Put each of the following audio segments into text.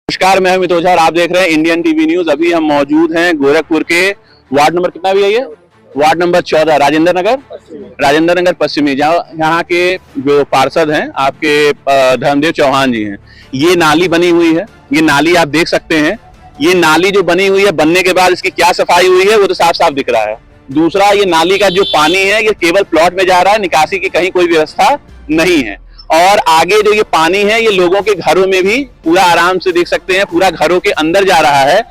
नमस्कार, मैं अमित ओझा और आप देख रहे हैं इंडियन टीवी न्यूज। अभी हम मौजूद हैं गोरखपुर के वार्ड नंबर कितना भी है ये? वार्ड नंबर 14 राजेंद्र नगर पश्चिमी, जहाँ यहाँ के जो पार्षद हैं आपके धर्मदेव चौहान जी हैं। ये नाली बनी हुई है, ये नाली आप देख सकते हैं। ये नाली जो बनी हुई है, बनने के बाद इसकी क्या सफाई हुई है वो तो साफ साफ दिख रहा है। दूसरा, ये नाली का जो पानी है ये केवल प्लॉट में जा रहा है, निकासी की कहीं कोई व्यवस्था नहीं है। और आगे जो ये पानी है ये लोगों के घरों में भी पूरा आराम से देख सकते हैं, पूरा घरों के अंदर जा रहा है।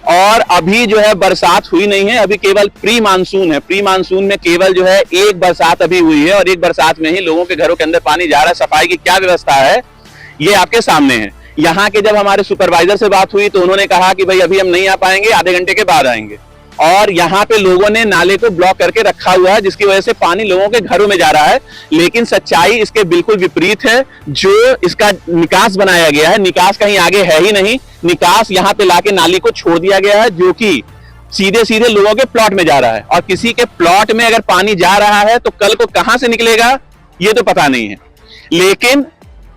और अभी जो है बरसात हुई नहीं है, अभी केवल प्री मानसून है। प्री मानसून में केवल जो है एक बरसात अभी हुई है और एक बरसात में ही लोगों के घरों के अंदर पानी जा रहा है। सफाई की क्या व्यवस्था है ये आपके सामने है। यहाँ के जब हमारे सुपरवाइजर से बात हुई तो उन्होंने कहा कि भाई अभी हम नहीं आ पाएंगे, आधे घंटे के बाद आएंगे। और यहाँ पे लोगों ने नाले को ब्लॉक करके रखा हुआ है, जिसकी वजह से पानी लोगों के घरों में जा रहा है। लेकिन सच्चाई इसके बिल्कुल विपरीत है। जो इसका निकास बनाया गया है, निकास कहीं आगे है ही नहीं। निकास यहाँ पे लाके नाली को छोड़ दिया गया है, जो कि सीधे सीधे लोगों के प्लॉट में जा रहा है। और किसी के प्लॉट में अगर पानी जा रहा है तो कल को कहां से निकलेगा ये तो पता नहीं है। लेकिन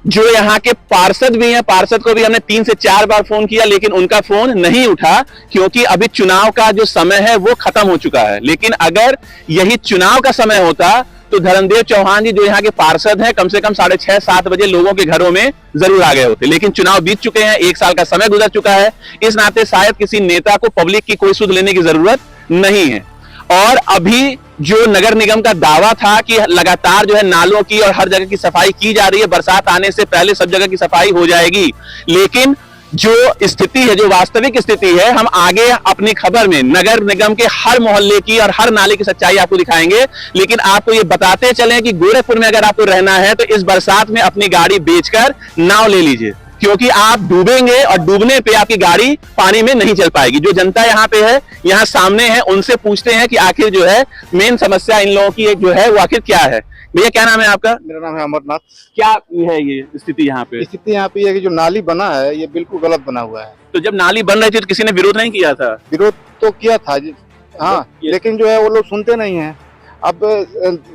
जो यहाँ के पार्षद भी हैं, पार्षद को भी हमने 3 से 4 बार फोन किया, लेकिन उनका फोन नहीं उठा, क्योंकि अभी चुनाव का जो समय है वो खत्म हो चुका है। लेकिन अगर यही चुनाव का समय होता तो धर्मदेव चौहान जी जो यहाँ के पार्षद हैं कम से कम 6:30-7 बजे लोगों के घरों में जरूर आ गए होते। लेकिन चुनाव बीत चुके हैं, 1 साल का समय गुजर चुका है। इस नाते शायद किसी नेता को पब्लिक की कोई सुध लेने की जरूरत नहीं है। और अभी जो नगर निगम का दावा था कि लगातार जो है नालों की और हर जगह की सफाई की जा रही है, बरसात आने से पहले सब जगह की सफाई हो जाएगी, लेकिन जो स्थिति है, जो वास्तविक स्थिति है, हम आगे अपनी खबर में नगर निगम के हर मोहल्ले की और हर नाले की सच्चाई आपको दिखाएंगे। लेकिन आपको ये बताते चलें कि गोरखपुर में अगर आपको रहना है तो इस बरसात में अपनी गाड़ी बेचकर नाव ले लीजिए, क्योंकि आप डूबेंगे और डूबने पे आपकी गाड़ी पानी में नहीं चल पाएगी। जो जनता यहाँ पे है, यहाँ सामने है, उनसे पूछते हैं कि आखिर जो है मेन समस्या इन लोगों की एक जो है वो आखिर क्या है। भैया क्या नाम है आपका? मेरा नाम है अमरनाथ। क्या है ये स्थिति यहाँ पे? स्थिति यहाँ पे है कि जो नाली बना है ये बिल्कुल गलत बना हुआ है। तो जब नाली बन रही थी तो किसी ने विरोध नहीं किया था? विरोध तो किया था जी, हाँ, लेकिन जो है वो लोग सुनते नहीं हैं। अब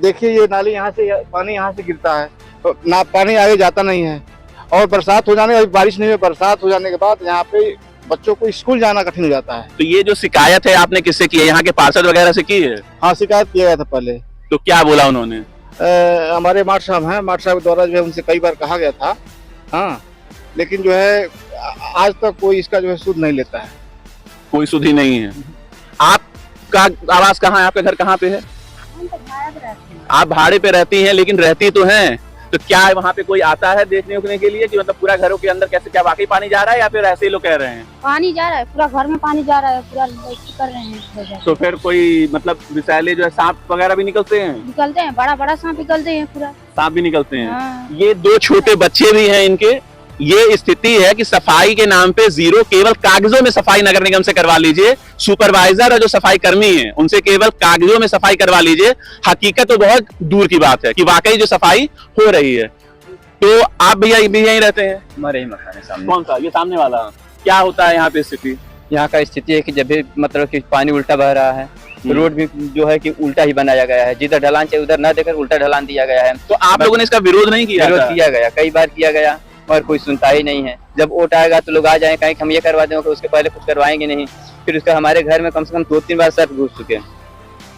देखिए ये नाली यहाँ से, पानी यहाँ से गिरता है तो ना पानी आगे जाता नहीं है। और बरसात हो जाने, अभी बारिश नहीं हुई, बरसात हो जाने के बाद यहाँ पे बच्चों को स्कूल जाना कठिन हो जाता है। तो ये जो शिकायत है आपने किससे की है? यहाँ के पार्षद वगैरह से की है? हाँ, शिकायत किया गया था पहले। तो क्या बोला उन्होंने? हमारे माठ साहब हैं, माठ साहब द्वारा जो है उनसे कई बार कहा गया था, हाँ, लेकिन जो है आज तक कोई इसका जो है सुध नहीं लेता है। कोई सुध ही नहीं है। आपका आवास कहाँ है? आपका घर कहाँ पे है? आप भाड़े पे रहती हैं, लेकिन रहती तो हैं। तो क्या वहाँ पे कोई आता है देखने उखने के लिए कि मतलब पूरा घरों के अंदर कैसे, क्या वाकई पानी जा रहा है या फिर ऐसे ही लोग कह रहे हैं? पानी जा रहा है, पूरा घर में पानी जा रहा है, पूरा कर रहे हैं। तो फिर कोई मतलब विषैले जो है सांप वगैरह भी निकलते हैं? बड़ा बड़ा सांप निकलते हैं, पूरा सांप भी निकलते हैं। हाँ। ये 2 छोटे बच्चे भी हैं इनके। ये स्थिति है कि सफाई के नाम पे जीरो, केवल कागजों में सफाई नगर निगम से करवा लीजिए। सुपरवाइजर और जो सफाई कर्मी है उनसे केवल कागजों में सफाई करवा लीजिए। हकीकत तो बहुत दूर की बात है कि वाकई जो सफाई हो रही है। तो आप भैया यहीं रहते हैं? हमारे ही मकान है सामने। कौन सा? ये सामने वाला। क्या होता है यहाँ पे स्थिति? यहाँ का स्थिति है कि जब भी मतलब कि पानी उल्टा बह रहा है तो रोड भी जो है कि उल्टा ही बनाया गया है। जिधर ढलान चाहिए उधर न देकर उल्टा ढलान दिया गया है। तो आप लोगों ने इसका विरोध नहीं किया? विरोध किया गया, कई बार किया गया और कोई सुनता ही नहीं है। जब वोट आएगा तो लोग आ जाए कहीं हम ये करवा देंगे, उसके पहले कुछ करवाएंगे नहीं। फिर उसका हमारे घर में कम से कम 2-3 बार सर्प घुस चुके हैं।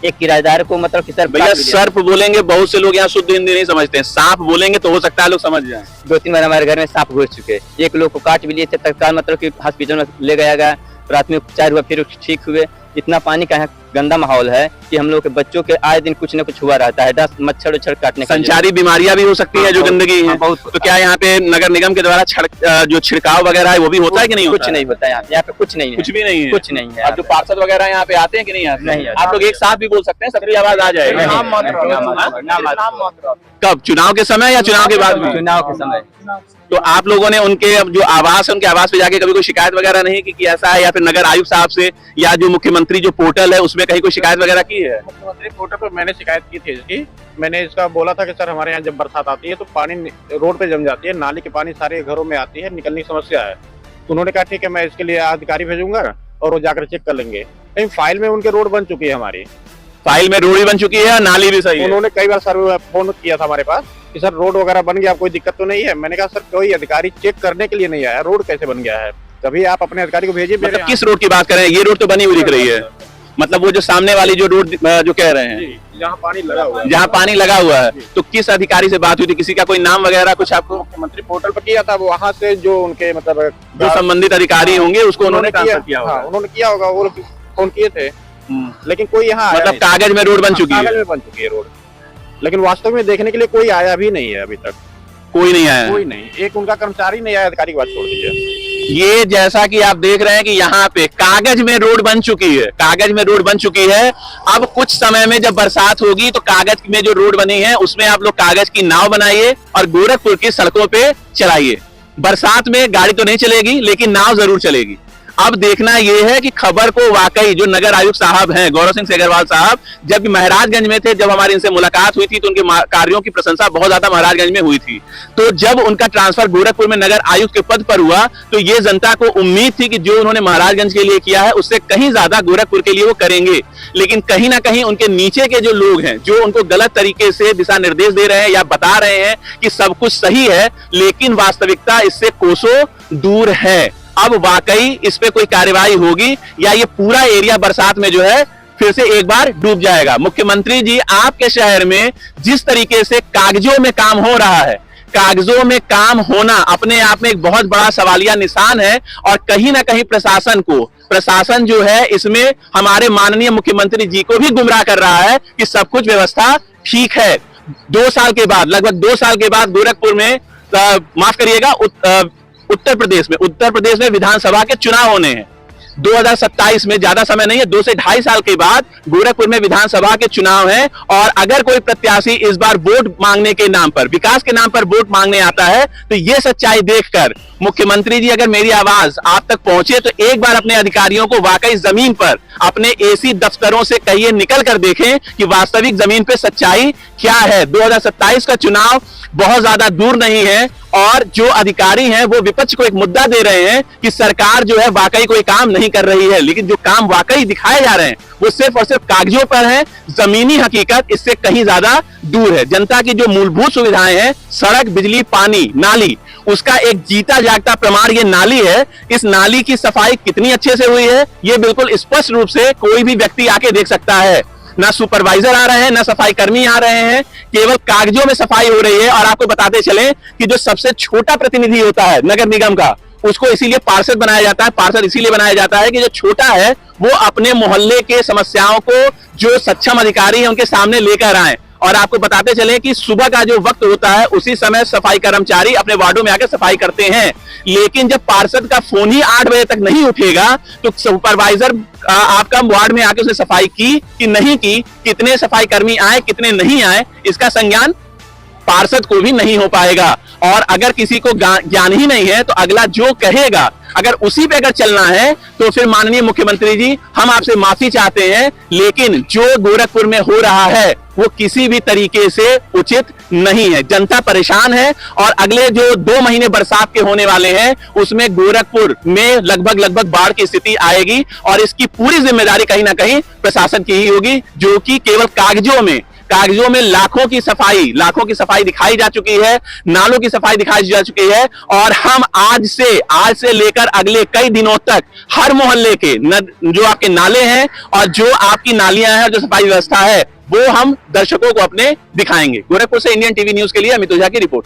एक किराएदार को मतलब कि सर भैया सर्प बोलेंगे, बहुत से लोग यहाँ शुद्ध हिंदी नहीं समझते हैं। सांप बोलेंगे तो हो सकता है लोग समझ जाएं। 2-3 बार हमारे घर में सांप घुस चुके हैं। एक लोग को काट भी लिए थे, तत्काल मतलब कि हॉस्पिटल में ले गया गया, प्राथमिक उपचार हुआ, फिर ठीक हुए। इतना पानी का गंदा माहौल है कि हम लोग के बच्चों के आए दिन कुछ न कुछ हुआ रहता है। दस मच्छर उच्छर काटने का, संचारी बीमारियां भी हो सकती है जो गंदगी है। तो क्या यहाँ पे नगर निगम के द्वारा जो छिड़काव वगैरह है वो भी होता है कि नहीं? कुछ नहीं होता है यहाँ पे कुछ नहीं है, कुछ भी नहीं है, कुछ नहीं है। अब जो पार्षद वगैरह यहाँ पे आते हैं कि नहीं आते? नहीं। आप लोग एक साथ भी बोल सकते हैं, सबकी आवाज आ जाएगी। कब? चुनाव के समय या चुनाव के बाद? चुनाव के समय। तो आप लोगों ने उनके जो आवास है उनके आवास पे जाके कभी कोई शिकायत वगैरह नहीं की कि ऐसा है, या फिर नगर आयुक्त साहब से या जो मुख्यमंत्री जो पोर्टल है उसमें कहीं कोई शिकायत वगैरह की है? मुख्यमंत्री पोर्टल पर मैंने शिकायत की थी इसकी। मैंने इसका बोला था कि सर हमारे यहाँ जब बरसात आती है तो पानी रोड पे जम जाती है, नाली के पानी सारे घरों में आती है, निकलने की समस्या है। तो उन्होंने कहा ठीक है मैं इसके लिए अधिकारी भेजूंगा और वो जाकर चेक कर लेंगे। लेकिन फाइल में उनके रोड बन चुकी है हमारी, फाइल में रोड भी बन चुकी है और नाली भी सही है। उन्होंने कई बार सर फोन किया था हमारे पास कि सर रोड वगैरह बन गया, कोई दिक्कत तो नहीं है। मैंने कहा सर कोई अधिकारी चेक करने के लिए नहीं आया, रोड कैसे बन गया है, तभी आप अपने अधिकारी को भेजिए। मतलब किस रोड की बात कर रहे हैं? ये रोड तो बनी हुई दिख रही है, मतलब वो जो सामने वाली जो रोड जो कह रहे हैं जहाँ पानी लगा हुआ है, जहाँ पानी लगा हुआ है, तो किस अधिकारी से बात हुई थी? किसी का कोई नाम वगैरह कुछ आपको? मुख्यमंत्री पोर्टल पर किया था, वो वहाँ से जो उनके मतलब जो संबंधित अधिकारी होंगे उसको उन्होंने ट्रांसफर किया हाँ, होगा। उन्होंने किया होगा, वो फोन किए थे, लेकिन कोई यहाँ आया मतलब नहीं। कागज में रोड बन चुकी है, कागज में बन चुकी है रोड, लेकिन वास्तव में देखने के लिए कोई आया भी नहीं है अभी तक, कोई नहीं आया। कोई नहीं, एक उनका कर्मचारी नहीं आया, अधिकारी की बात छोड़ दीजिए। ये जैसा कि आप देख रहे हैं कि यहाँ पे कागज में रोड बन चुकी है, कागज में रोड बन चुकी है। अब कुछ समय में जब बरसात होगी तो कागज में जो रोड बनी है उसमें आप लोग कागज की नाव बनाइए और गोरखपुर की सड़कों पे चलाइए। बरसात में गाड़ी तो नहीं चलेगी लेकिन नाव जरूर चलेगी। अब देखना यह है कि खबर को वाकई जो नगर आयुक्त साहब हैं गौरव सिंह सेगरवाल साहब, जब महाराजगंज में थे, जब हमारी इनसे मुलाकात हुई थी तो उनके कार्यों की प्रशंसा बहुत ज्यादा महाराजगंज में हुई थी। तो जब उनका ट्रांसफर गोरखपुर में नगर आयुक्त के पद पर हुआ तो ये जनता को उम्मीद थी कि जो उन्होंने महाराजगंज के लिए किया है उससे कहीं ज्यादा गोरखपुर के लिए वो करेंगे। लेकिन कहीं ना कहीं उनके नीचे के जो लोग हैं जो उनको गलत तरीके से दिशा निर्देश दे रहे हैं या बता रहे हैं कि सब कुछ सही है, लेकिन वास्तविकता इससे कोसों दूर है। अब वाकई इस पे कोई कार्रवाई होगी या ये पूरा एरिया बरसात में जो है फिर से एक बार डूब जाएगा? मुख्यमंत्री जी, आपके शहर में जिस तरीके से कागजों में काम हो रहा है, कागजों में काम होना अपने आप में एक बहुत बड़ा सवालिया निशान है और कहीं ना कहीं प्रशासन जो है इसमें हमारे माननीय मुख्यमंत्री जी को भी गुमराह कर रहा है कि सब कुछ व्यवस्था ठीक है। 2 साल के बाद, लगभग 2 साल के बाद गोरखपुर में माफ करिएगा उत्तर प्रदेश में विधानसभा के चुनाव होने हैं 2027 में। ज्यादा समय नहीं है, 2 से 2.5 साल के बाद गोरखपुर में विधानसभा के चुनाव हैं। और अगर कोई प्रत्याशी इस बार वोट मांगने के नाम पर, विकास के नाम पर वोट मांगने आता है तो ये सच्चाई देखकर मुख्यमंत्री जी अगर मेरी आवाज आप तक पहुंचे तो एक बार अपने अधिकारियों को वाकई जमीन पर अपने एसी दफ्तरों से कहिए निकल कर देखें कि वास्तविक जमीन पे सच्चाई क्या है। 2027 का चुनाव बहुत ज्यादा दूर नहीं है और जो अधिकारी हैं वो विपक्ष को एक मुद्दा दे रहे हैं कि सरकार जो है वाकई कोई काम नहीं कर रही है, लेकिन जो काम वाकई दिखाए जा रहे हैं वो सिर्फ और सिर्फ कागजों पर है। जमीनी हकीकत इससे कहीं ज्यादा दूर है। जनता की जो मूलभूत सुविधाएं हैं, सड़क, बिजली, पानी, नाली, उसका एक जीता जागता प्रमाण ये नाली है। इस नाली की सफाई कितनी अच्छे से हुई है ये बिल्कुल स्पष्ट रूप से कोई भी व्यक्ति आके देख सकता है। ना सुपरवाइजर आ रहे हैं, ना सफाई कर्मी आ रहे हैं, केवल कागजों में सफाई हो रही है। और आपको बताते चलें कि जो सबसे छोटा प्रतिनिधि होता है नगर निगम का, उसको इसीलिए पार्षद बनाया जाता है। पार्षद इसीलिए बनाया जाता है कि जो छोटा है वो अपने मोहल्ले के समस्याओं को जो सक्षम अधिकारी है उनके सामने लेकर आए। और आपको बताते चलें कि सुबह का जो वक्त होता है उसी समय सफाई कर्मचारी अपने वार्डों में आकर सफाई करते हैं। लेकिन जब पार्षद का फोन ही 8 बजे तक नहीं उठेगा तो सुपरवाइजर आपका वार्ड में आके उसने सफाई की कि नहीं की, कितने सफाई कर्मी आए कितने नहीं आए, इसका संज्ञान पार्षद को भी नहीं हो पाएगा। और अगर किसी को ज्ञान ही नहीं है तो अगला जो कहेगा अगर उसी पे अगर चलना है तो फिर माननीय मुख्यमंत्री जी हम आपसे माफी चाहते हैं, लेकिन जो गोरखपुर में हो रहा है वो किसी भी तरीके से उचित नहीं है। जनता परेशान है और अगले जो 2 महीने बरसात के होने वाले हैं उसमें गोरखपुर में लगभग बाढ़ की स्थिति आएगी और इसकी पूरी जिम्मेदारी कहीं ना कहीं प्रशासन की ही होगी, जो कि केवल कागजों में लाखों की सफाई दिखाई जा चुकी है, नालों की सफाई दिखाई जा चुकी है। और हम आज से लेकर अगले कई दिनों तक हर मोहल्ले के जो आपके नाले हैं और जो आपकी नालियां हैं और जो सफाई व्यवस्था है वो हम दर्शकों को अपने दिखाएंगे। गोरखपुर से इंडियन टीवी न्यूज के लिए अमित ओझा की रिपोर्ट।